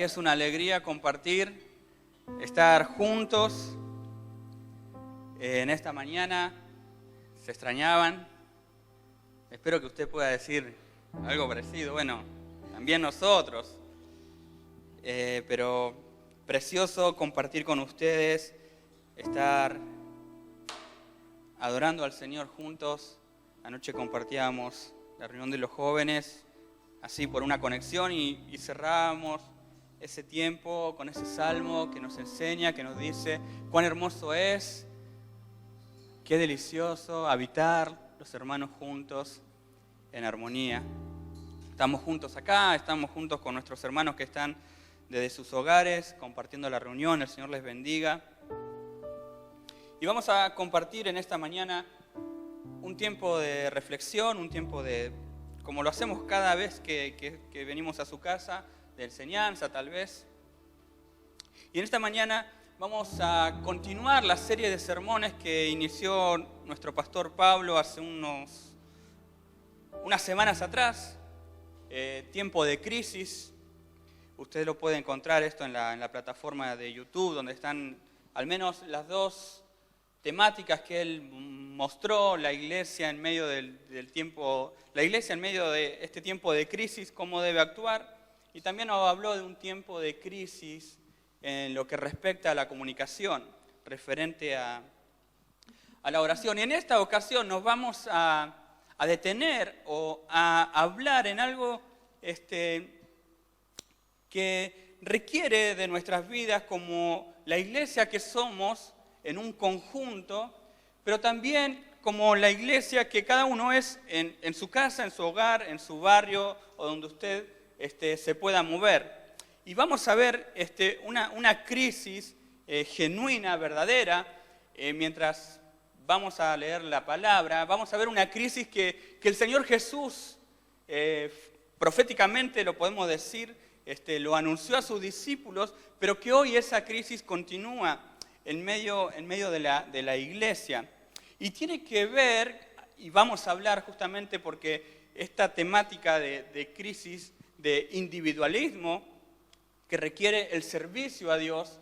que es una alegría compartir, estar juntos en esta mañana. Se extrañaban. Espero que usted pueda decir algo parecido. Bueno, también nosotros. Pero precioso compartir con ustedes, estar adorando al Señor juntos. Anoche compartíamos la reunión de los jóvenes, así por una conexión, y cerrábamos ese tiempo con ese salmo que nos enseña, que nos dice cuán hermoso es, qué delicioso habitar los hermanos juntos en armonía. Estamos juntos acá, estamos juntos con nuestros hermanos que están desde sus hogares compartiendo la reunión. El Señor les bendiga. Y vamos a compartir en esta mañana un tiempo de reflexión, un tiempo de, como lo hacemos cada vez que venimos a su casa, de enseñanza tal vez. Y en esta mañana vamos a continuar la serie de sermones que inició nuestro pastor Pablo hace unas semanas atrás, tiempo de crisis. Usted lo puede encontrar esto en la plataforma de YouTube, donde están al menos las dos temáticas que él mostró: la iglesia en medio del tiempo, la iglesia en medio de este tiempo de crisis, cómo debe actuar. Y también nos habló de un tiempo de crisis en lo que respecta a la comunicación, referente a la oración. Y en esta ocasión nos vamos a detener o a hablar en algo que requiere de nuestras vidas como la iglesia que somos en un conjunto, pero también como la iglesia que cada uno es en su casa, en su hogar, en su barrio o donde usted se pueda mover. Y vamos a ver una crisis genuina, verdadera, mientras vamos a leer la palabra. Vamos a ver una crisis que el Señor Jesús, proféticamente lo podemos decir, lo anunció a sus discípulos, pero que hoy esa crisis continúa en medio de la iglesia. Y tiene que ver, y vamos a hablar justamente porque esta temática de crisis, de individualismo, que requiere el servicio a Dios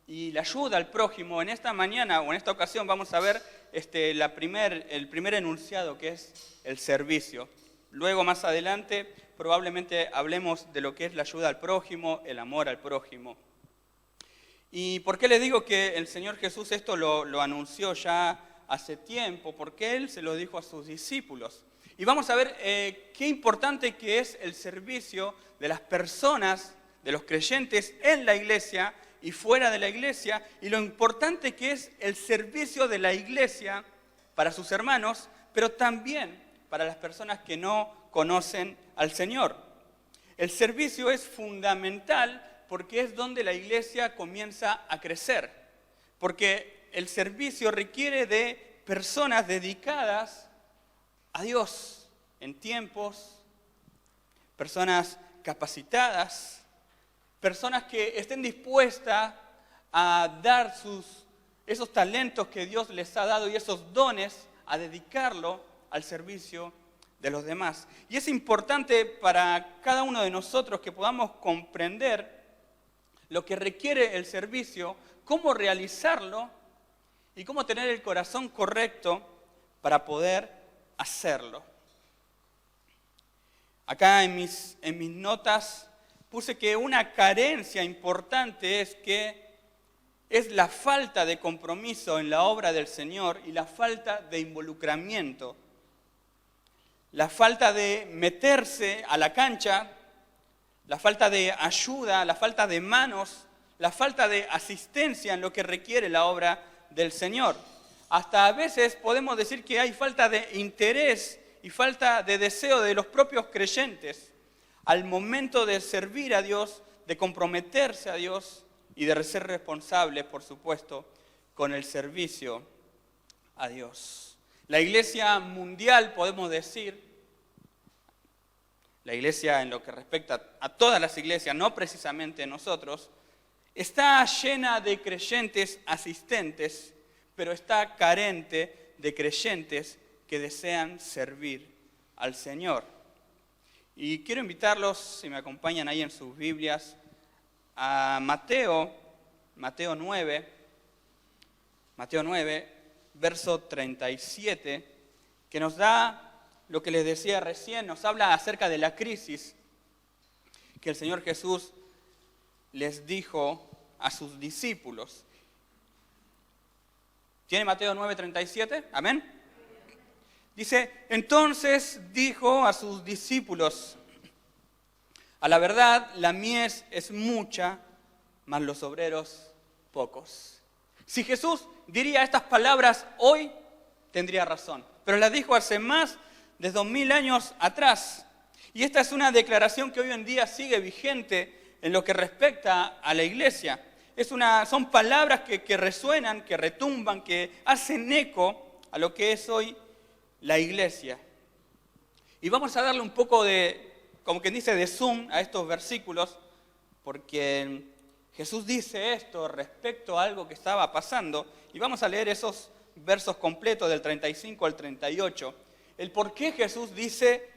y la ayuda al prójimo. En esta mañana o en esta ocasión vamos a ver el primer enunciado, que es el servicio. Luego, más adelante, probablemente hablemos de lo que es la ayuda al prójimo, el amor al prójimo. ¿Y por qué les digo que el Señor Jesús esto lo anunció ya hace tiempo? Porque Él se lo dijo a sus discípulos. Y vamos a ver qué importante que es el servicio de las personas, de los creyentes en la iglesia y fuera de la iglesia, y lo importante que es el servicio de la iglesia para sus hermanos, pero también para las personas que no conocen al Señor. El servicio es fundamental porque es donde la iglesia comienza a crecer, porque el servicio requiere de personas dedicadas a Dios en tiempos, personas capacitadas, personas que estén dispuestas a dar esos talentos que Dios les ha dado y esos dones, a dedicarlo al servicio de los demás. Y es importante para cada uno de nosotros que podamos comprender lo que requiere el servicio, cómo realizarlo y cómo tener el corazón correcto para poder hacerlo. Acá en mis notas puse que una carencia importante es la falta de compromiso en la obra del Señor y la falta de involucramiento. La falta de meterse a la cancha, la falta de ayuda, la falta de manos, la falta de asistencia en lo que requiere la obra del Señor. Hasta a veces podemos decir que hay falta de interés y falta de deseo de los propios creyentes al momento de servir a Dios, de comprometerse a Dios y de ser responsables, por supuesto, con el servicio a Dios. La iglesia mundial, podemos decir, la iglesia en lo que respecta a todas las iglesias, no precisamente nosotros, está llena de creyentes asistentes, pero está carente de creyentes que desean servir al Señor. Y quiero invitarlos, si me acompañan ahí en sus Biblias, a Mateo 9, verso 37, que nos da lo que les decía recién, nos habla acerca de la crisis que el Señor Jesús les dijo a sus discípulos. ¿Tiene Mateo 9:37? Amén. Dice, entonces dijo a sus discípulos, a la verdad la mies es mucha, mas los obreros pocos. Si Jesús diría estas palabras hoy, tendría razón, pero las dijo hace más de 2000 años atrás. Y esta es una declaración que hoy en día sigue vigente en lo que respecta a la iglesia. Son palabras que resuenan, que retumban, que hacen eco a lo que es hoy la iglesia. Y vamos a darle un poco de, como quien dice, de zoom a estos versículos, porque Jesús dice esto respecto a algo que estaba pasando. Y vamos a leer esos versos completos del 35 al 38. El por qué Jesús dice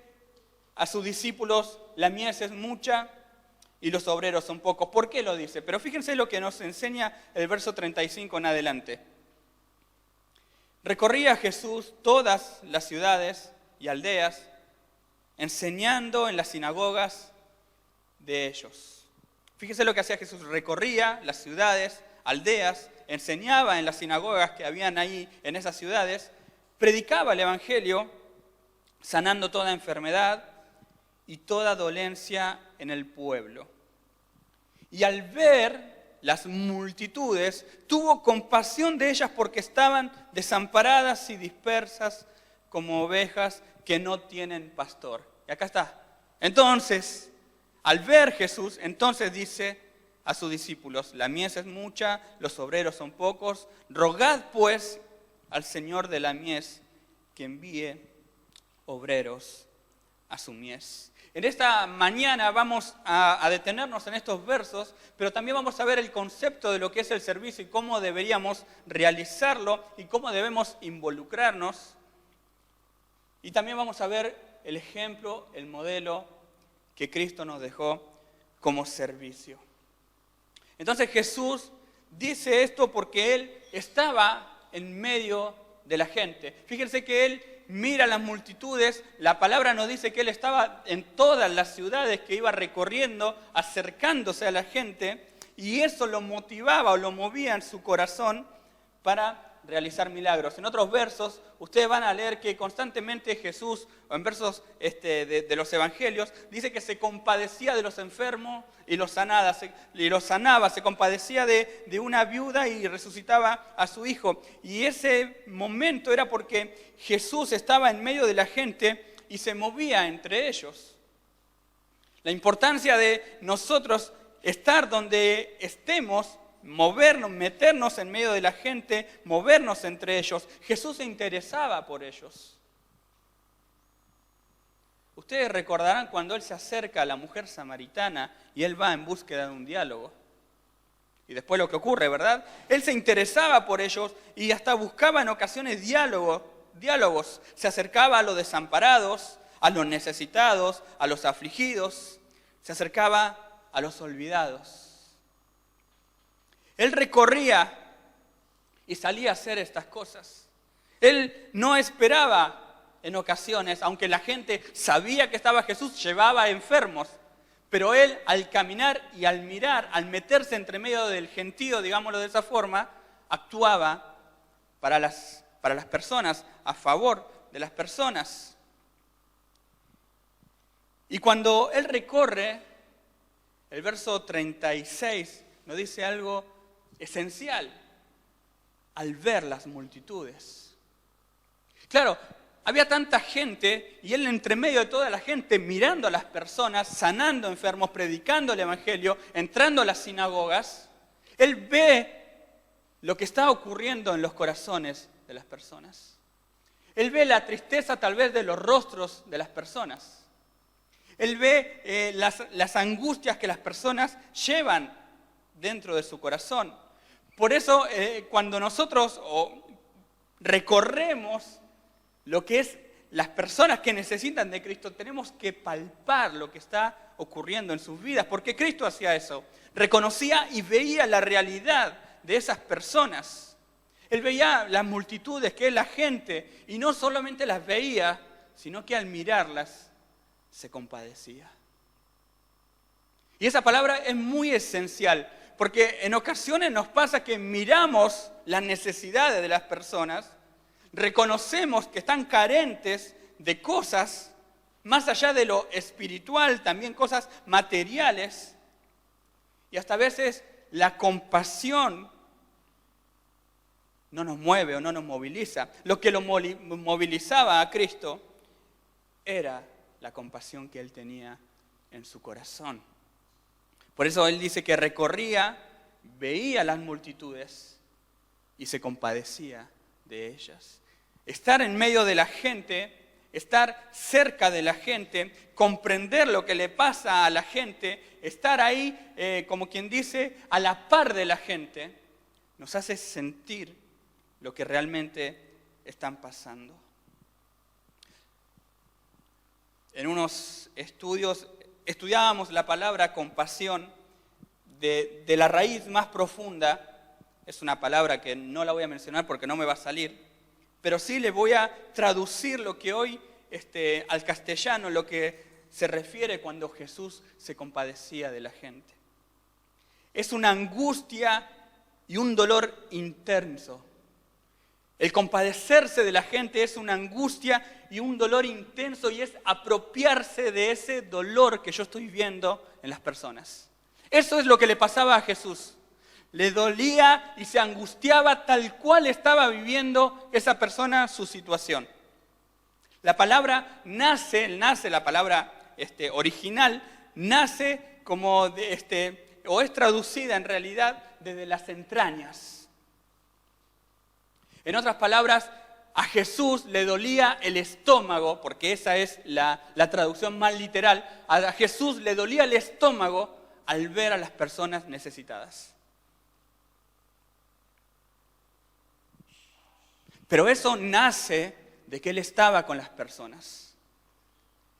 a sus discípulos, la mies es mucha y los obreros son pocos. ¿Por qué lo dice? Pero fíjense lo que nos enseña el verso 35 en adelante. Recorría Jesús todas las ciudades y aldeas, enseñando en las sinagogas de ellos. Fíjense lo que hacía Jesús. Recorría las ciudades, aldeas, enseñaba en las sinagogas que habían ahí en esas ciudades, predicaba el evangelio, sanando toda enfermedad y toda dolencia en el pueblo. Y al ver las multitudes, tuvo compasión de ellas porque estaban desamparadas y dispersas como ovejas que no tienen pastor. Y acá está. Entonces, al ver Jesús, entonces dice a sus discípulos, la mies es mucha, los obreros son pocos, rogad pues al Señor de la mies que envíe obreros a su mies. En esta mañana vamos a detenernos en estos versos, pero también vamos a ver el concepto de lo que es el servicio y cómo deberíamos realizarlo y cómo debemos involucrarnos. Y también vamos a ver el ejemplo, el modelo que Cristo nos dejó como servicio. Entonces Jesús dice esto porque Él estaba en medio de la gente. Fíjense que Él mira las multitudes, la palabra nos dice que Él estaba en todas las ciudades que iba recorriendo, acercándose a la gente, y eso lo motivaba o lo movía en su corazón para realizar milagros. En otros versos, ustedes van a leer que constantemente Jesús, o en versos de los evangelios, dice que se compadecía de los enfermos y los sanaba, se compadecía de una viuda y resucitaba a su hijo. Y ese momento era porque Jesús estaba en medio de la gente y se movía entre ellos. La importancia de nosotros estar donde estemos, movernos, meternos en medio de la gente, movernos entre ellos. Jesús se interesaba por ellos. Ustedes recordarán cuando Él se acerca a la mujer samaritana y Él va en búsqueda de un diálogo. Y después lo que ocurre, ¿verdad? Él se interesaba por ellos y hasta buscaba en ocasiones diálogos. Se acercaba a los desamparados, a los necesitados, a los afligidos. Se acercaba a los olvidados. Él recorría y salía a hacer estas cosas. Él no esperaba en ocasiones, aunque la gente sabía que estaba Jesús, llevaba enfermos. Pero Él, al caminar y al mirar, al meterse entre medio del gentío, digámoslo de esa forma, actuaba para las personas, a favor de las personas. Y cuando Él recorre, el verso 36 nos dice algo esencial, al ver las multitudes. Claro, había tanta gente y Él entre medio de toda la gente mirando a las personas, sanando enfermos, predicando el evangelio, entrando a las sinagogas. Él ve lo que está ocurriendo en los corazones de las personas. Él ve la tristeza tal vez de los rostros de las personas. Él ve las angustias que las personas llevan dentro de su corazón. Por eso cuando nosotros recorremos lo que es las personas que necesitan de Cristo tenemos que palpar lo que está ocurriendo en sus vidas, porque Cristo hacía eso. Reconocía y veía la realidad de esas personas. Él veía las multitudes, que es la gente, y no solamente las veía, sino que al mirarlas se compadecía. Y esa palabra es muy esencial, porque en ocasiones nos pasa que miramos las necesidades de las personas, reconocemos que están carentes de cosas, más allá de lo espiritual, también cosas materiales, y hasta a veces la compasión no nos mueve o no nos moviliza. Lo que lo movilizaba a Cristo era la compasión que Él tenía en su corazón. Por eso Él dice que recorría, veía las multitudes y se compadecía de ellas. Estar en medio de la gente, estar cerca de la gente, comprender lo que le pasa a la gente, estar ahí, como quien dice, a la par de la gente, nos hace sentir lo que realmente están pasando. En unos estudios estudiábamos la palabra compasión de la raíz más profunda. Es una palabra que no la voy a mencionar porque no me va a salir, pero sí le voy a traducir lo que hoy al castellano, lo que se refiere cuando Jesús se compadecía de la gente. Es una angustia y un dolor intenso. El compadecerse de la gente es una angustia y un dolor intenso, y es apropiarse de ese dolor que yo estoy viendo en las personas. Eso es lo que le pasaba a Jesús. Le dolía y se angustiaba tal cual estaba viviendo esa persona su situación. La palabra nace, la palabra original, nace como o es traducida en realidad desde las entrañas. En otras palabras, a Jesús le dolía el estómago, porque esa es la traducción más literal. A Jesús le dolía el estómago al ver a las personas necesitadas. Pero eso nace de que Él estaba con las personas.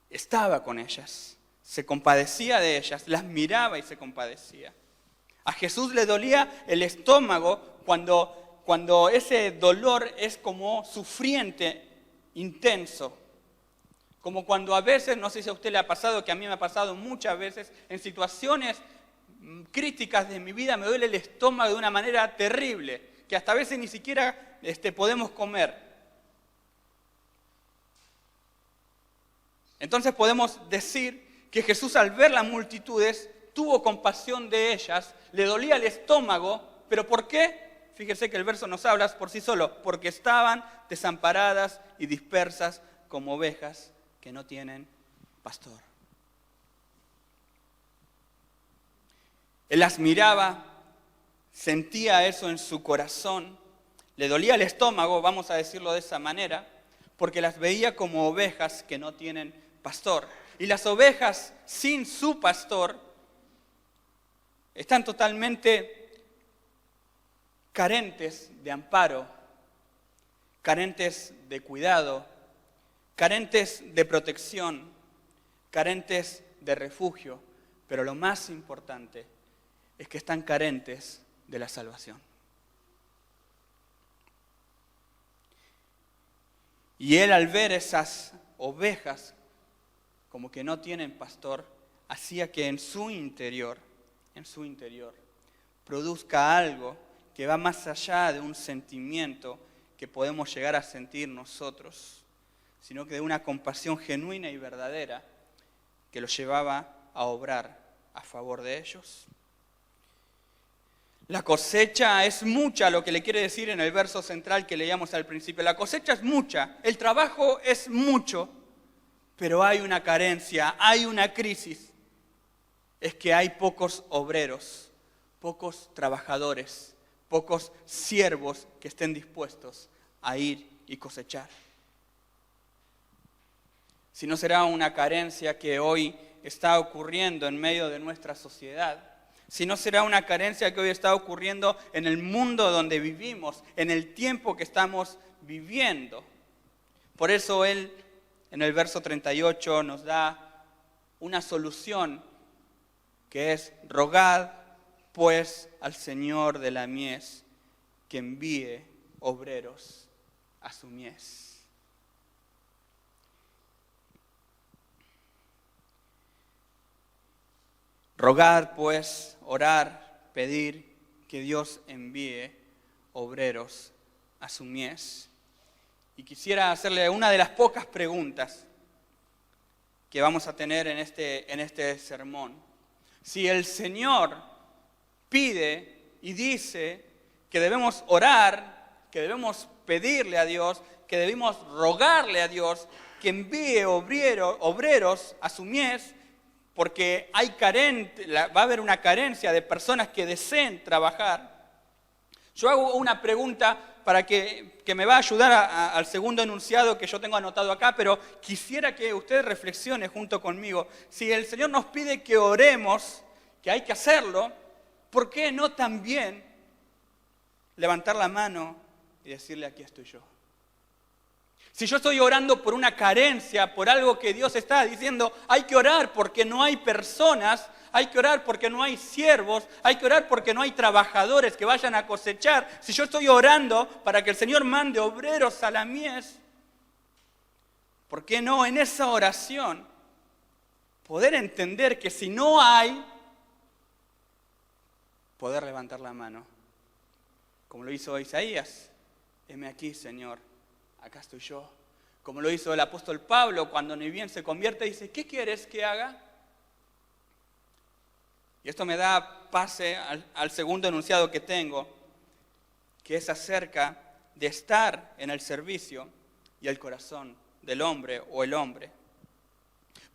Estaba con ellas. Se compadecía de ellas, las miraba y se compadecía. A Jesús le dolía el estómago cuando ese dolor es como sufriente, intenso. Como cuando a veces, no sé si a usted le ha pasado, que a mí me ha pasado muchas veces, en situaciones críticas de mi vida me duele el estómago de una manera terrible, que hasta a veces ni siquiera podemos comer. Entonces podemos decir que Jesús, al ver las multitudes, tuvo compasión de ellas, le dolía el estómago, ¿pero por qué? Fíjese que el verso nos habla por sí solo, porque estaban desamparadas y dispersas como ovejas que no tienen pastor. Él las miraba, sentía eso en su corazón, le dolía el estómago, vamos a decirlo de esa manera, porque las veía como ovejas que no tienen pastor. Y las ovejas sin su pastor están totalmente carentes de amparo, carentes de cuidado, carentes de protección, carentes de refugio, pero lo más importante es que están carentes de la salvación. Y Él, al ver esas ovejas como que no tienen pastor, hacía que en su interior, produzca algo que va más allá de un sentimiento que podemos llegar a sentir nosotros, sino que de una compasión genuina y verdadera que los llevaba a obrar a favor de ellos. La cosecha es mucha, lo que le quiere decir en el verso central que leíamos al principio. La cosecha es mucha, el trabajo es mucho, pero hay una carencia, hay una crisis. Es que hay pocos obreros, pocos trabajadores, pocos siervos que estén dispuestos a ir y cosechar. Si no será una carencia que hoy está ocurriendo en medio de nuestra sociedad, si no será una carencia que hoy está ocurriendo en el mundo donde vivimos, en el tiempo que estamos viviendo. Por eso Él en el verso 38 nos da una solución que es: rogad pues al Señor de la mies que envíe obreros a su mies. Rogad pues, orar, pedir que Dios envíe obreros a su mies. Y quisiera hacerle una de las pocas preguntas que vamos a tener en este sermón. Si el Señor pide y dice que debemos orar, que debemos pedirle a Dios, que debemos rogarle a Dios que envíe obreros a su mies, porque va a haber una carencia de personas que deseen trabajar. Yo hago una pregunta para que me va a ayudar al segundo enunciado que yo tengo anotado acá, pero quisiera que usted reflexione junto conmigo. Si el Señor nos pide que oremos, que hay que hacerlo, ¿por qué no también levantar la mano y decirle: aquí estoy yo? Si yo estoy orando por una carencia, por algo que Dios está diciendo, hay que orar porque no hay personas, hay que orar porque no hay siervos, hay que orar porque no hay trabajadores que vayan a cosechar. Si yo estoy orando para que el Señor mande obreros a la mies, ¿por qué no en esa oración poder entender que si no hay, poder levantar la mano? Como lo hizo Isaías: heme aquí, Señor, acá estoy yo. Como lo hizo el apóstol Pablo cuando ni bien se convierte, dice: ¿qué quieres que haga? Y esto me da pase al segundo enunciado que tengo, que es acerca de estar en el servicio y el corazón del hombre o el hombre.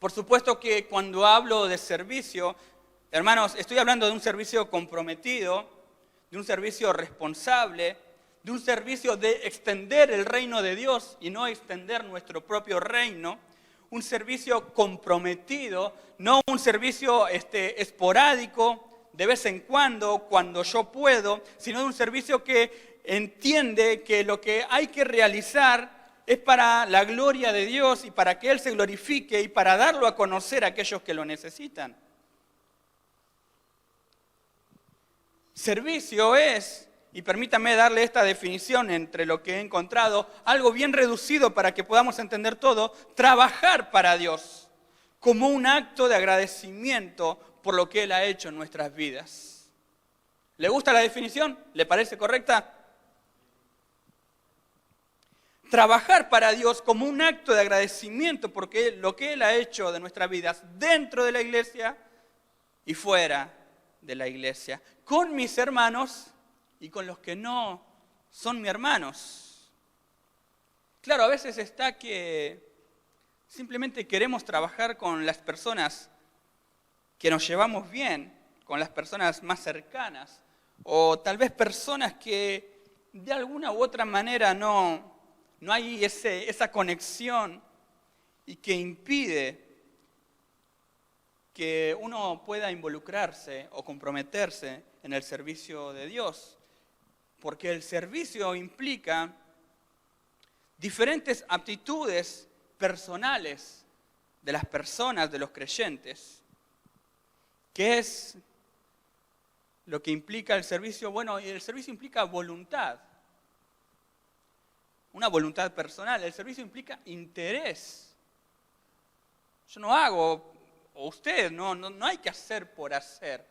Por supuesto que cuando hablo de servicio, hermanos, estoy hablando de un servicio comprometido, de un servicio responsable, de un servicio de extender el reino de Dios y no extender nuestro propio reino. Un servicio comprometido, no un servicio esporádico, de vez en cuando yo puedo, sino de un servicio que entiende que lo que hay que realizar es para la gloria de Dios y para que Él se glorifique y para darlo a conocer a aquellos que lo necesitan. Servicio es, y permítame darle esta definición entre lo que he encontrado, algo bien reducido para que podamos entender todo: trabajar para Dios como un acto de agradecimiento por lo que Él ha hecho en nuestras vidas. ¿Le gusta la definición? ¿Le parece correcta? Trabajar para Dios como un acto de agradecimiento por lo que Él ha hecho de nuestras vidas dentro de la iglesia y fuera de la iglesia, con mis hermanos y con los que no son mis hermanos. Claro, a veces está que simplemente queremos trabajar con las personas que nos llevamos bien, con las personas más cercanas, o tal vez personas que de alguna u otra manera no hay esa conexión y que impide que uno pueda involucrarse o comprometerse en el servicio de Dios. Porque el servicio implica diferentes aptitudes personales de las personas, de los creyentes. ¿Qué es lo que implica el servicio? Bueno, el servicio implica voluntad. Una voluntad personal. El servicio implica interés. Yo no hago, o usted, no hay que hacer por hacer,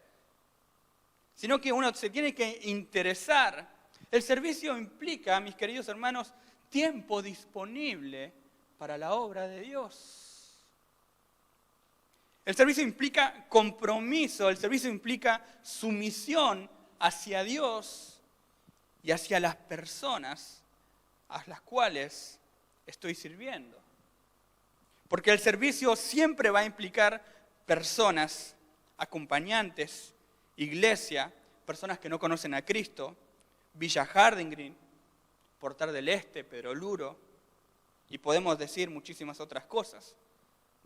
sino que uno se tiene que interesar. El servicio implica, mis queridos hermanos, tiempo disponible para la obra de Dios. El servicio implica compromiso, el servicio implica sumisión hacia Dios y hacia las personas a las cuales estoy sirviendo. Porque el servicio siempre va a implicar personas, acompañantes, iglesia, personas que no conocen a Cristo, Villa Harding Green, Portal del Este, Pedro Luro, y podemos decir muchísimas otras cosas.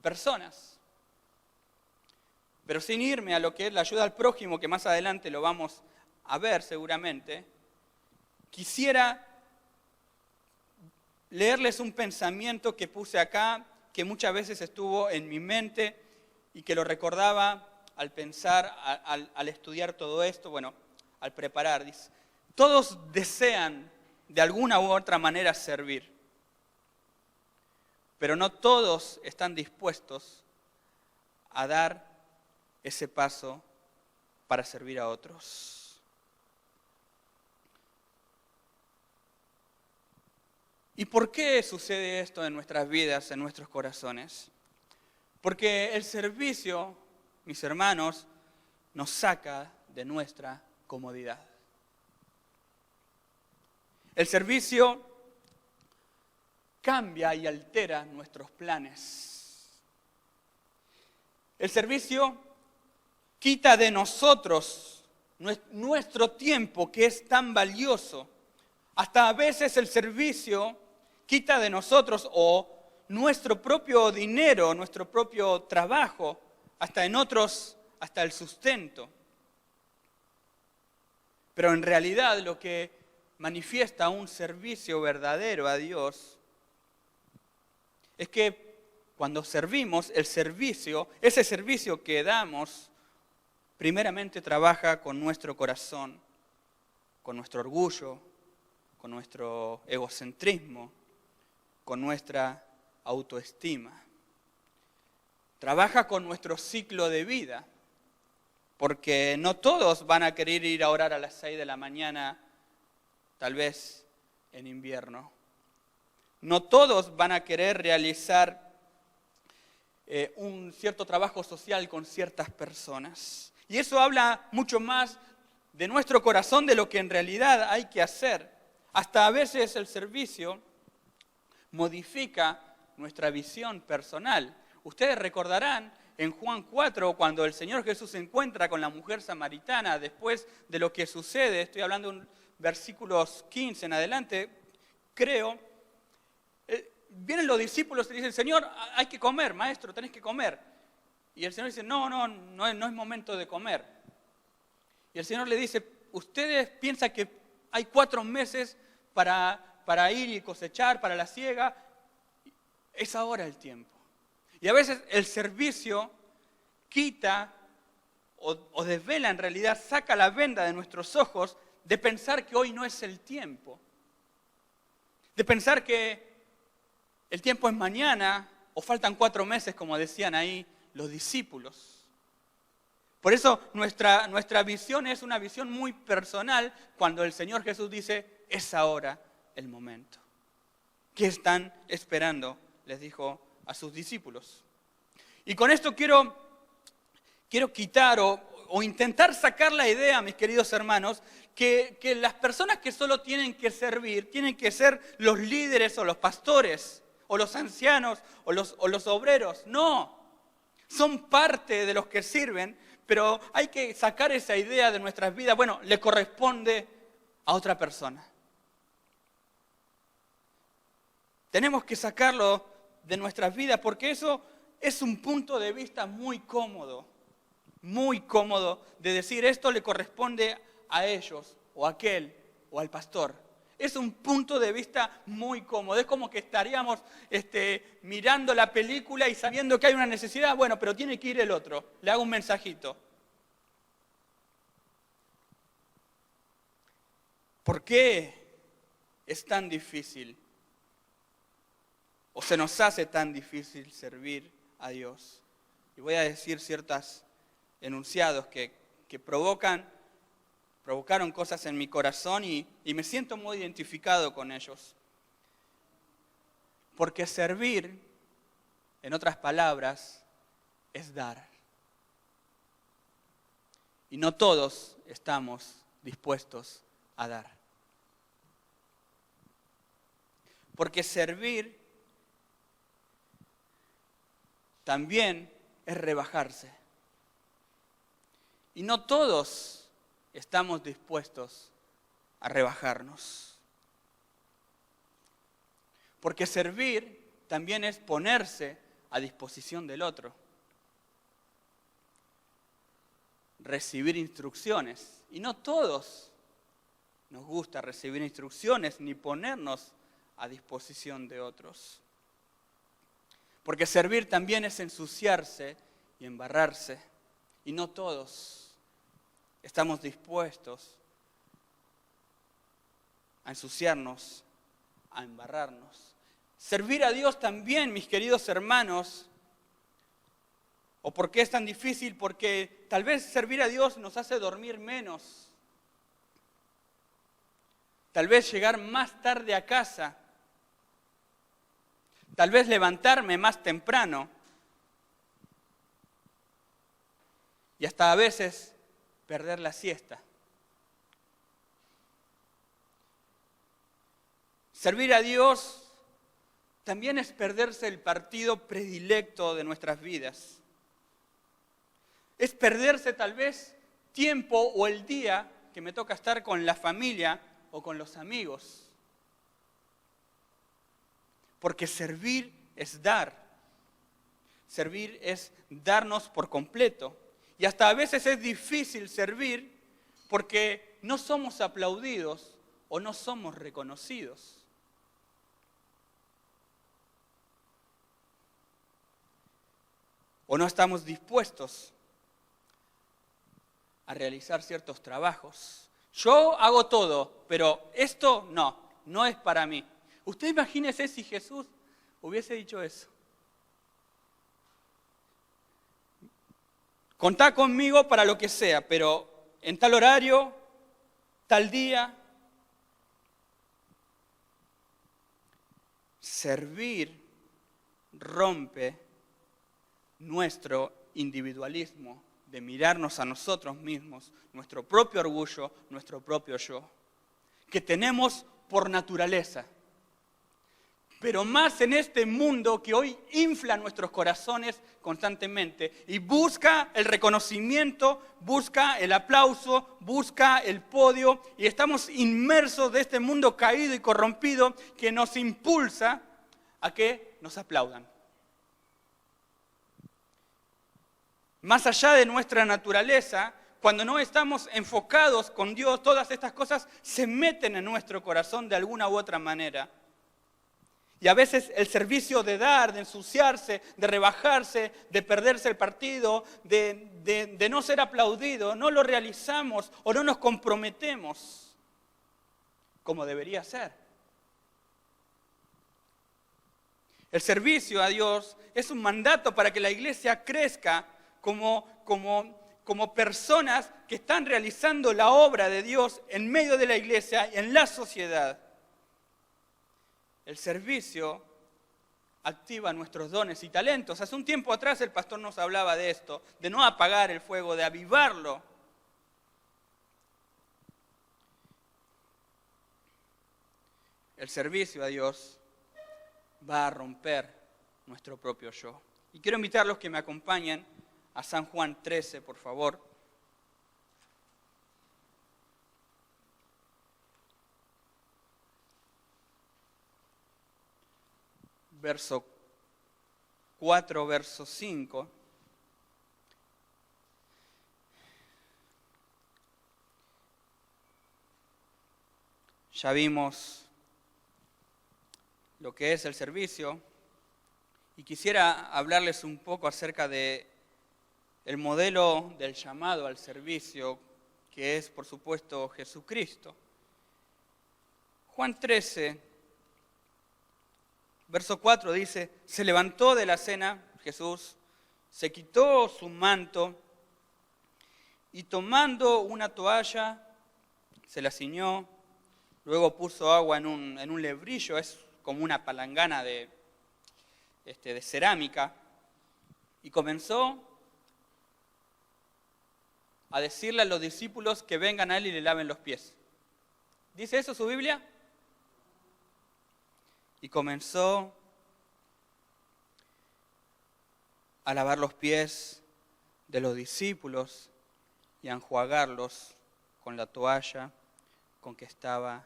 Personas. Pero sin irme a lo que es la ayuda al prójimo, que más adelante lo vamos a ver seguramente, quisiera leerles un pensamiento que puse acá que muchas veces estuvo en mi mente y que lo recordaba al pensar, al estudiar todo esto, bueno, al preparar. Dice, todos desean de alguna u otra manera servir, pero no todos están dispuestos a dar ese paso para servir a otros. ¿Y por qué sucede esto en nuestras vidas, en nuestros corazones? Porque el servicio, mis hermanos, nos saca de nuestra comodidad. El servicio cambia y altera nuestros planes. El servicio quita de nosotros nuestro tiempo, que es tan valioso. Hasta a veces el servicio quita de nosotros o nuestro propio dinero, nuestro propio trabajo, hasta en otros, hasta el sustento. Pero en realidad lo que manifiesta un servicio verdadero a Dios es que cuando servimos, el servicio, ese servicio que damos, primeramente trabaja con nuestro corazón, con nuestro orgullo, con nuestro egocentrismo, con nuestra autoestima. Trabaja con nuestro ciclo de vida, porque no todos van a querer ir a orar a las 6 de la mañana, tal vez en invierno. No todos van a querer realizar un cierto trabajo social con ciertas personas. Y eso habla mucho más de nuestro corazón de lo que en realidad hay que hacer. Hasta a veces el servicio modifica nuestra visión personal. Ustedes recordarán en Juan 4, cuando el Señor Jesús se encuentra con la mujer samaritana, después de lo que sucede, estoy hablando de versículos 15 en adelante, creo, vienen los discípulos y dicen, Señor, hay que comer, maestro, tenés que comer. Y el Señor dice, no es momento de comer. Y el Señor le dice, ustedes piensan que hay 4 meses para ir y cosechar, para la siega, es ahora el tiempo. Y a veces el servicio quita o desvela en realidad, saca la venda de nuestros ojos de pensar que hoy no es el tiempo. De pensar que el tiempo es mañana o faltan 4 meses, como decían ahí los discípulos. Por eso nuestra visión es una visión muy personal cuando el Señor Jesús dice, es ahora el momento. ¿Qué están esperando? Les dijo a sus discípulos. Y con esto quiero quitar o intentar sacar la idea, mis queridos hermanos, que las personas que solo tienen que servir, tienen que ser los líderes o los pastores, o los ancianos, o los obreros. No, son parte de los que sirven, pero hay que sacar esa idea de nuestras vidas. Bueno, le corresponde a otra persona. Tenemos que sacarlo de nuestras vidas porque eso es un punto de vista muy cómodo de decir esto le corresponde a ellos, o a aquel, o al pastor. Es un punto de vista muy cómodo. Es como que estaríamos mirando la película y sabiendo que hay una necesidad. Bueno, pero tiene que ir el otro. Le hago un mensajito. ¿Por qué es tan difícil? ¿O se nos hace tan difícil servir a Dios? Y voy a decir ciertos enunciados que provocaron cosas en mi corazón y me siento muy identificado con ellos. Porque servir, en otras palabras, es dar. Y no todos estamos dispuestos a dar. Porque servir también es rebajarse. Y no todos estamos dispuestos a rebajarnos. Porque servir también es ponerse a disposición del otro. Recibir instrucciones. Y no todos nos gusta recibir instrucciones ni ponernos a disposición de otros. Porque servir también es ensuciarse y embarrarse. Y no todos estamos dispuestos a ensuciarnos, a embarrarnos. Servir a Dios también, mis queridos hermanos. ¿O por qué es tan difícil? Porque tal vez servir a Dios nos hace dormir menos. Tal vez llegar más tarde a casa. Tal vez levantarme más temprano. Y hasta a veces perder la siesta. Servir a Dios también es perderse el partido predilecto de nuestras vidas. Es perderse tal vez tiempo o el día que me toca estar con la familia o con los amigos. Porque servir es dar. Servir es darnos por completo. Y hasta a veces es difícil servir porque no somos aplaudidos o no somos reconocidos. O no estamos dispuestos a realizar ciertos trabajos. Yo hago todo, pero esto no es para mí. Usted imagínese si Jesús hubiese dicho eso. Contá conmigo para lo que sea, pero en tal horario, tal día. Servir rompe nuestro individualismo de mirarnos a nosotros mismos, nuestro propio orgullo, nuestro propio yo, que tenemos por naturaleza. Pero más en este mundo que hoy infla nuestros corazones constantemente y busca el reconocimiento, busca el aplauso, busca el podio, y estamos inmersos de este mundo caído y corrompido que nos impulsa a que nos aplaudan. Más allá de nuestra naturaleza, cuando no estamos enfocados con Dios, todas estas cosas se meten en nuestro corazón de alguna u otra manera. Y a veces el servicio de dar, de ensuciarse, de rebajarse, de perderse el partido, de no ser aplaudido, no lo realizamos o no nos comprometemos como debería ser. El servicio a Dios es un mandato para que la iglesia crezca como personas que están realizando la obra de Dios en medio de la iglesia y en la sociedad. El servicio activa nuestros dones y talentos. Hace un tiempo atrás el pastor nos hablaba de esto, de no apagar el fuego, de avivarlo. El servicio a Dios va a romper nuestro propio yo. Y quiero invitarlos que me acompañen a San Juan 13, por favor. Verso 4, verso 5. Ya vimos lo que es el servicio y quisiera hablarles un poco acerca de el modelo del llamado al servicio, que es, por supuesto, Jesucristo. Juan 13, verso 4 dice, se levantó de la cena Jesús, se quitó su manto y tomando una toalla, se la ciñó, luego puso agua en un lebrillo, es como una palangana de cerámica, y comenzó a decirle a los discípulos que vengan a él y le laven los pies. ¿Dice eso su Biblia? Y comenzó a lavar los pies de los discípulos y a enjuagarlos con la toalla con que estaba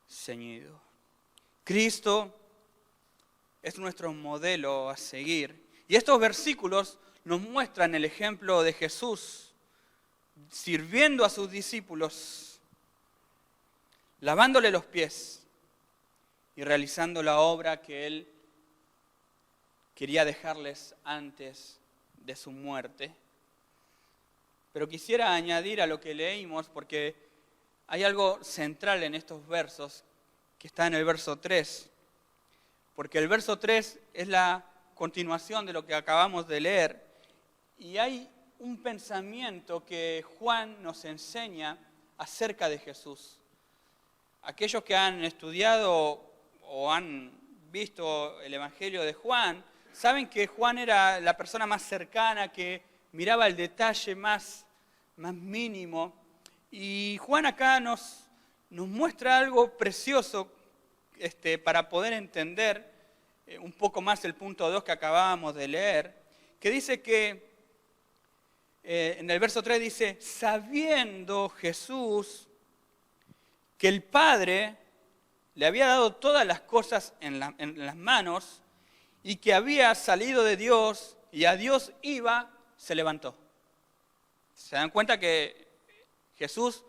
ceñido. Cristo es nuestro modelo a seguir. Y estos versículos nos muestran el ejemplo de Jesús sirviendo a sus discípulos, lavándole los pies y realizando la obra que Él quería dejarles antes de su muerte. Pero quisiera añadir a lo que leímos, porque hay algo central en estos versos, que está en el verso 3. Porque el verso 3 es la continuación de lo que acabamos de leer. Y hay un pensamiento que Juan nos enseña acerca de Jesús. Aquellos que han estudiado o han visto el Evangelio de Juan, saben que Juan era la persona más cercana, que miraba el detalle más mínimo. Y Juan acá nos muestra algo precioso para poder entender un poco más el punto 2 que acabábamos de leer, que dice que, en el verso 3 dice, sabiendo Jesús que el Padre le había dado todas las cosas en las manos y que había salido de Dios y a Dios iba, se levantó. ¿Se dan cuenta que Jesús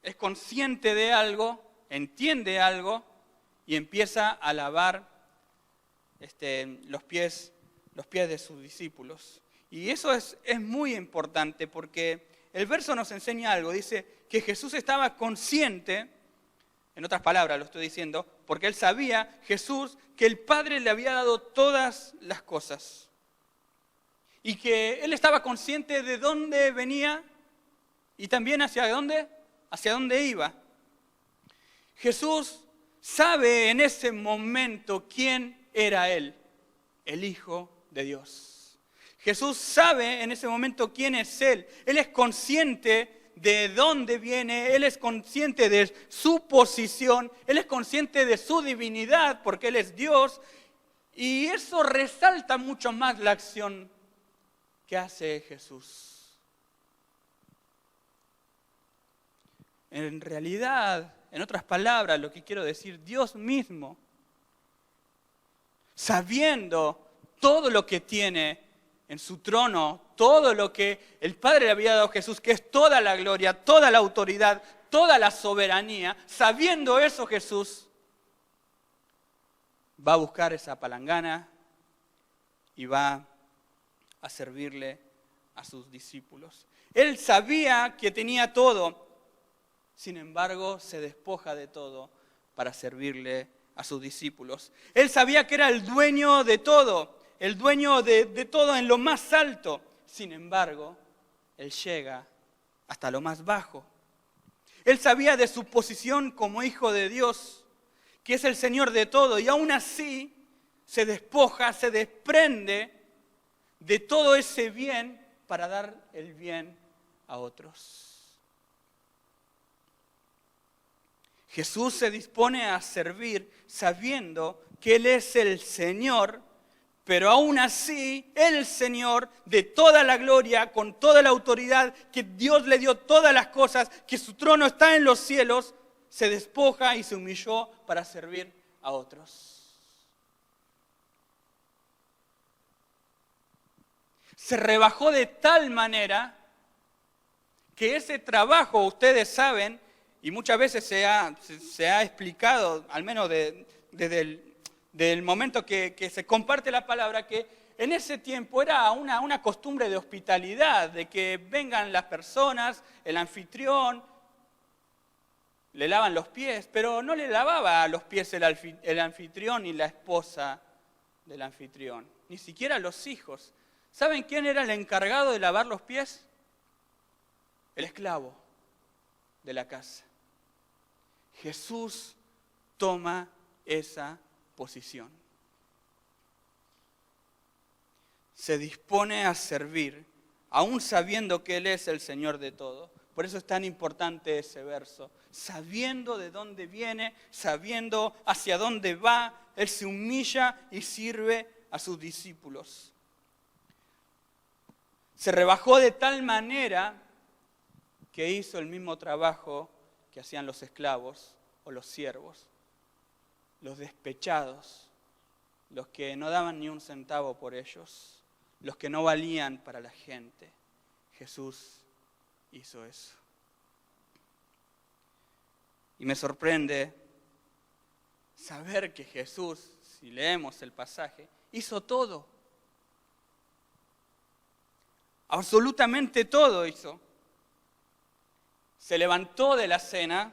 es consciente de algo, entiende algo y empieza a lavar los pies de sus discípulos? Y eso es muy importante porque el verso nos enseña algo. Dice que Jesús estaba consciente, en otras palabras lo estoy diciendo, porque él sabía, Jesús, que el Padre le había dado todas las cosas. Y que él estaba consciente de dónde venía y también hacia dónde iba. Jesús sabe en ese momento quién era él, el Hijo de Dios. Jesús sabe en ese momento quién es él. Él es consciente de dónde viene, él es consciente de su posición, él es consciente de su divinidad porque él es Dios. Y eso resalta mucho más la acción que hace Jesús. En realidad, en otras palabras, lo que quiero decir, Dios mismo, sabiendo todo lo que tiene en su trono, todo lo que el Padre le había dado a Jesús, que es toda la gloria, toda la autoridad, toda la soberanía, sabiendo eso Jesús va a buscar esa palangana y va a servirle a sus discípulos. Él sabía que tenía todo, sin embargo se despoja de todo para servirle a sus discípulos. Él sabía que era el dueño de todo, el dueño de todo en lo más alto. Sin embargo, él llega hasta lo más bajo. Él sabía de su posición como hijo de Dios, que es el Señor de todo, y aún así se despoja, se desprende de todo ese bien para dar el bien a otros. Jesús se dispone a servir sabiendo que Él es el Señor, pero aún así el Señor de toda la gloria, con toda la autoridad, que Dios le dio todas las cosas, que su trono está en los cielos, se despoja y se humilló para servir a otros. Se rebajó de tal manera que ese trabajo, ustedes saben, y muchas veces se ha explicado, al menos desde el momento que se comparte la palabra, que en ese tiempo era una costumbre de hospitalidad, de que vengan las personas, el anfitrión, le lavan los pies, pero no le lavaba los pies el anfitrión y la esposa del anfitrión, ni siquiera los hijos. ¿Saben quién era el encargado de lavar los pies? El esclavo de la casa. Jesús toma esa posición. Se dispone a servir, aún sabiendo que Él es el Señor de todo. Por eso es tan importante ese verso. Sabiendo de dónde viene, sabiendo hacia dónde va, Él se humilla y sirve a sus discípulos. Se rebajó de tal manera que hizo el mismo trabajo que hacían los esclavos o los siervos, los despechados, los que no daban ni un centavo por ellos, los que no valían para la gente. Jesús hizo eso. Y me sorprende saber que Jesús, si leemos el pasaje, hizo todo. Absolutamente todo hizo. Se levantó de la cena,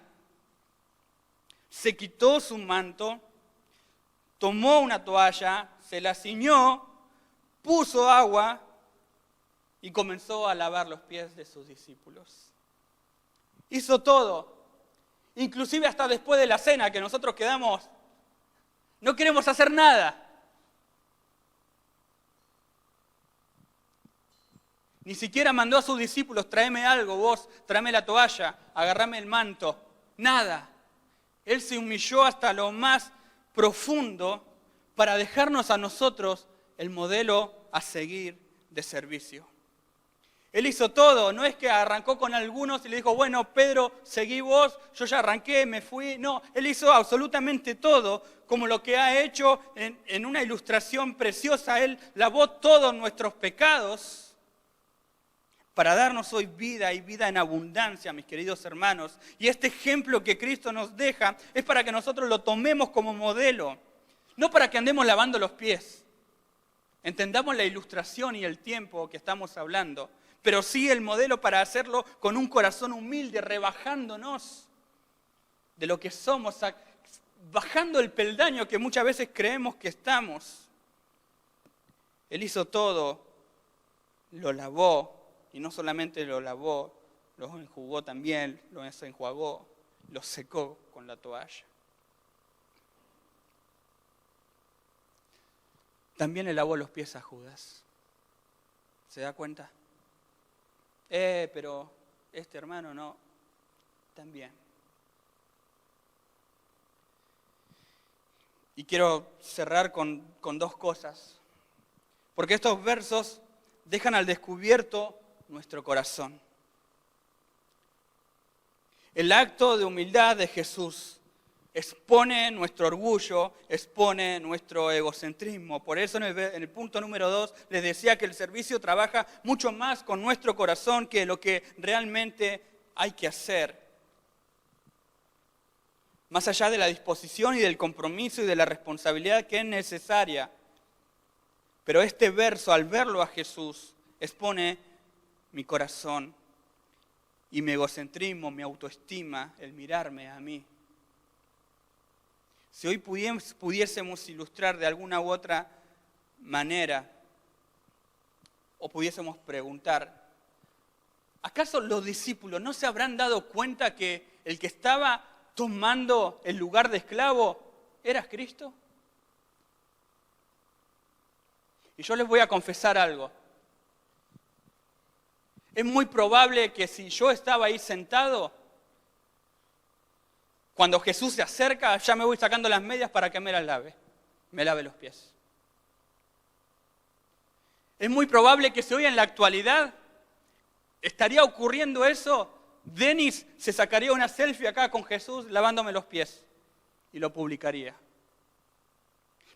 se quitó su manto, tomó una toalla, se la ciñó, puso agua y comenzó a lavar los pies de sus discípulos. Hizo todo, inclusive hasta después de la cena, que nosotros quedamos, no queremos hacer nada. Ni siquiera mandó a sus discípulos, tráeme algo vos, tráeme la toalla, agarrame el manto. Nada. Él se humilló hasta lo más profundo para dejarnos a nosotros el modelo a seguir de servicio. Él hizo todo, no es que arrancó con algunos y le dijo, bueno, Pedro, seguí vos, yo ya arranqué, me fui. No, Él hizo absolutamente todo, como lo que ha hecho en una ilustración preciosa. Él lavó todos nuestros pecados para darnos hoy vida y vida en abundancia, mis queridos hermanos. Y este ejemplo que Cristo nos deja es para que nosotros lo tomemos como modelo, no para que andemos lavando los pies. Entendamos la ilustración y el tiempo que estamos hablando, pero sí el modelo para hacerlo con un corazón humilde, rebajándonos de lo que somos, bajando el peldaño que muchas veces creemos que estamos. Él hizo todo, lo lavó, y no solamente lo lavó, lo enjugó también, lo enjuagó, lo secó con la toalla. También le lavó los pies a Judas. ¿Se da cuenta? Pero este hermano no. También. Y quiero cerrar con dos cosas. Porque estos versos dejan al descubierto nuestro corazón. El acto de humildad de Jesús expone nuestro orgullo, expone nuestro egocentrismo. Por eso en el punto número 2 les decía que el servicio trabaja mucho más con nuestro corazón que lo que realmente hay que hacer. Más allá de la disposición y del compromiso y de la responsabilidad que es necesaria. Pero este verso, al verlo a Jesús, expone mi corazón y mi egocentrismo, mi autoestima, el mirarme a mí. Si hoy pudiésemos ilustrar de alguna u otra manera, o pudiésemos preguntar, ¿acaso los discípulos no se habrán dado cuenta que el que estaba tomando el lugar de esclavo era Cristo? Y yo les voy a confesar algo. Es muy probable que si yo estaba ahí sentado, cuando Jesús se acerca, ya me voy sacando las medias para que me lave los pies. Es muy probable que si hoy en la actualidad estaría ocurriendo eso, Denis se sacaría una selfie acá con Jesús lavándome los pies y lo publicaría.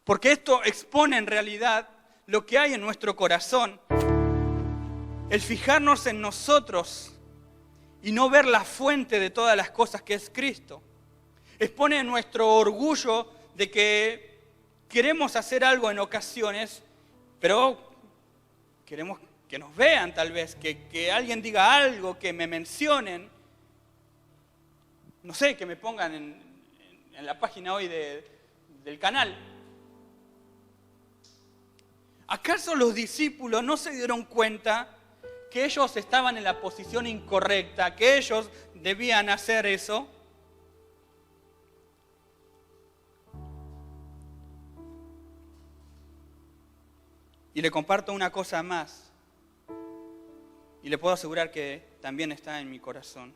Porque esto expone en realidad lo que hay en nuestro corazón. El fijarnos en nosotros y no ver la fuente de todas las cosas que es Cristo. Expone nuestro orgullo de que queremos hacer algo en ocasiones, pero queremos que nos vean tal vez, que alguien diga algo, que me mencionen. No sé, que me pongan en la página hoy del canal. ¿Acaso los discípulos no se dieron cuenta que ellos estaban en la posición incorrecta, que ellos debían hacer eso? Y le comparto una cosa más, y le puedo asegurar que también está en mi corazón.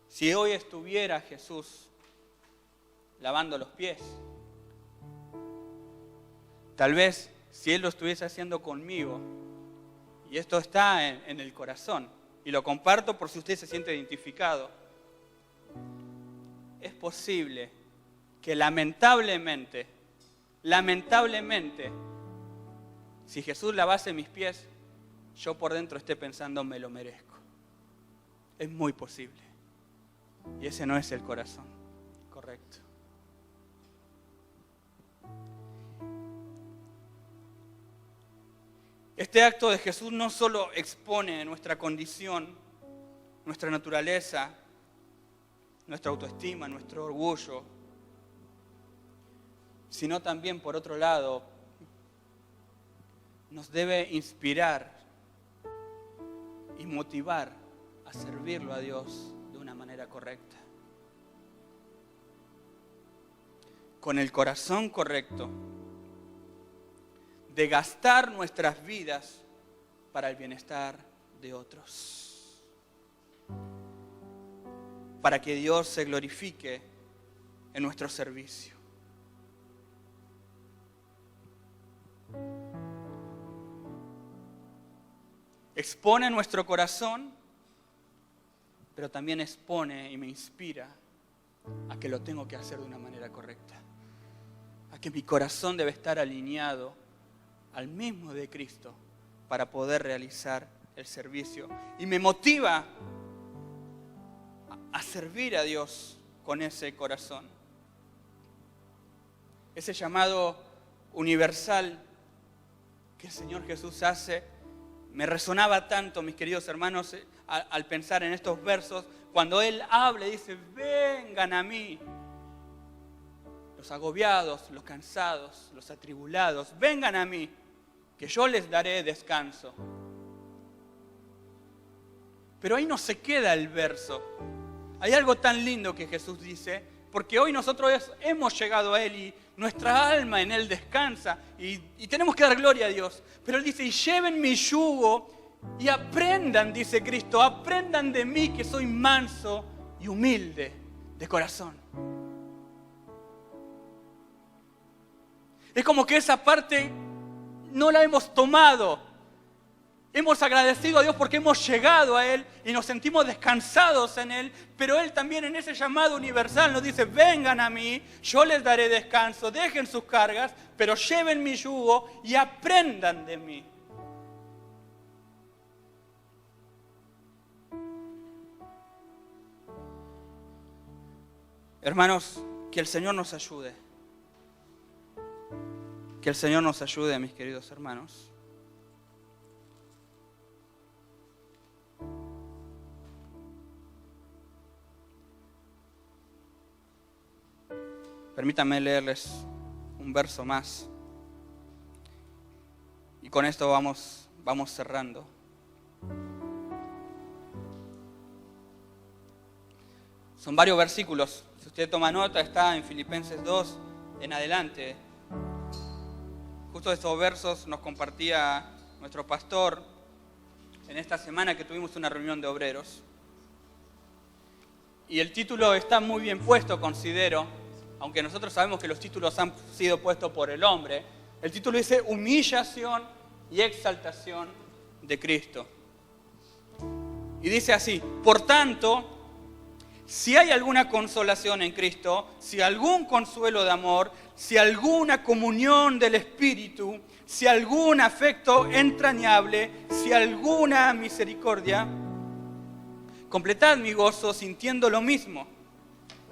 Si hoy estuviera Jesús lavando los pies, tal vez si Él lo estuviese haciendo conmigo, y esto está en el corazón, y lo comparto por si usted se siente identificado, es posible que lamentablemente, si Jesús lavase mis pies, yo por dentro esté pensando, me lo merezco. Es muy posible. Y ese no es el corazón correcto. Este acto de Jesús no solo expone nuestra condición, nuestra naturaleza, nuestra autoestima, nuestro orgullo, sino también, por otro lado, nos debe inspirar y motivar a servirlo a Dios de una manera correcta. Con el corazón correcto, de gastar nuestras vidas para el bienestar de otros, para que Dios se glorifique en nuestro servicio. Expone nuestro corazón, pero también expone y me inspira a que lo tengo que hacer de una manera correcta, a que mi corazón debe estar alineado al mismo de Cristo para poder realizar el servicio. Y me motiva a servir a Dios con ese corazón. Ese llamado universal que el Señor Jesús hace me resonaba tanto, mis queridos hermanos, al pensar en estos versos, cuando Él habla y dice: vengan a mí, los agobiados, los cansados, los atribulados, vengan a mí, que yo les daré descanso. Pero ahí no se queda el verso. Hay algo tan lindo que Jesús dice, porque hoy nosotros hemos llegado a Él y nuestra alma en Él descansa y tenemos que dar gloria a Dios. Pero Él dice: y lleven mi yugo y aprendan, dice Cristo, aprendan de mí, que soy manso y humilde de corazón. Es como que esa parte no la hemos tomado. Hemos agradecido a Dios porque hemos llegado a Él y nos sentimos descansados en Él, pero Él también en ese llamado universal nos dice: vengan a mí, yo les daré descanso, dejen sus cargas, pero lleven mi yugo y aprendan de mí. Hermanos, que el Señor nos ayude. Que el Señor nos ayude, mis queridos hermanos. Permítanme leerles un verso más. Y con esto vamos cerrando. Son varios versículos. Si usted toma nota, está en Filipenses 2 en adelante. Justo estos versos nos compartía nuestro pastor en esta semana que tuvimos una reunión de obreros. Y el título está muy bien puesto, considero, aunque nosotros sabemos que los títulos han sido puestos por el hombre. El título dice: humillación y exaltación de Cristo. Y dice así: por tanto, si hay alguna consolación en Cristo, si algún consuelo de amor, si alguna comunión del Espíritu, si algún afecto entrañable, si alguna misericordia, completad mi gozo sintiendo lo mismo,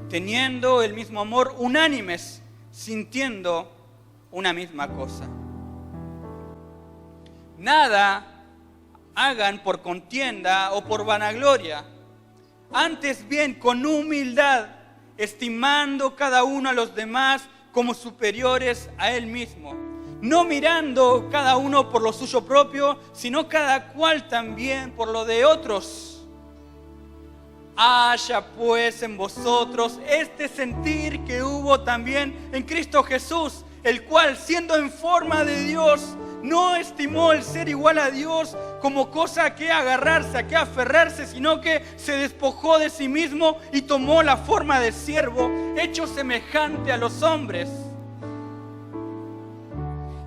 teniendo el mismo amor, unánimes, sintiendo una misma cosa. Nada hagan por contienda o por vanagloria, antes bien con humildad, estimando cada uno a los demás como superiores a él mismo, no mirando cada uno por lo suyo propio, sino cada cual también por lo de otros. Haya pues en vosotros este sentir que hubo también en Cristo Jesús, el cual, siendo en forma de Dios, no estimó el ser igual a Dios como cosa a que agarrarse, a que aferrarse, sino que se despojó de sí mismo y tomó la forma de siervo, hecho semejante a los hombres.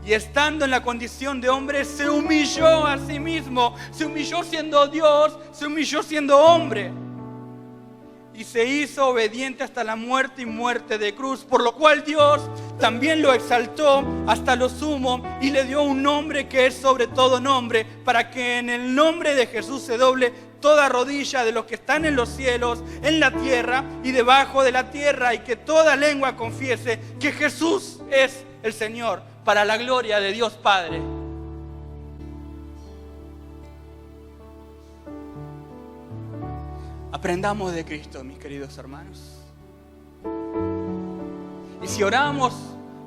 Y estando en la condición de hombre, se humilló a sí mismo. Se humilló siendo Dios, se humilló siendo hombre. Y se hizo obediente hasta la muerte y muerte de cruz, por lo cual Dios también lo exaltó hasta lo sumo y le dio un nombre que es sobre todo nombre, para que en el nombre de Jesús se doble toda rodilla de los que están en los cielos, en la tierra y debajo de la tierra, y que toda lengua confiese que Jesús es el Señor, para la gloria de Dios Padre. Aprendamos de Cristo, mis queridos hermanos. Y si oramos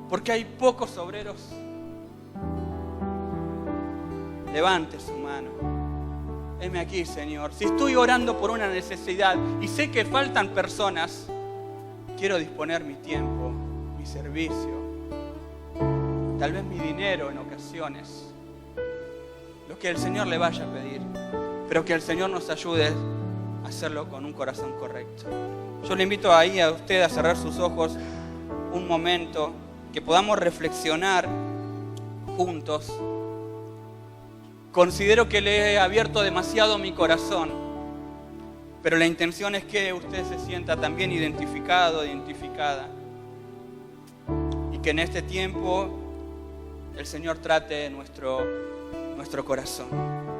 porque hay pocos obreros, levante su mano. Heme aquí, Señor. Si estoy orando por una necesidad y sé que faltan personas, quiero disponer mi tiempo, mi servicio, tal vez mi dinero en ocasiones, lo que el Señor le vaya a pedir, pero que el Señor nos ayude a hacerlo con un corazón correcto. Yo le invito ahí a usted a cerrar sus ojos un momento, que podamos reflexionar juntos. Considero que le he abierto demasiado mi corazón, pero la intención es que usted se sienta también identificado, identificada, y que en este tiempo el Señor trate nuestro corazón.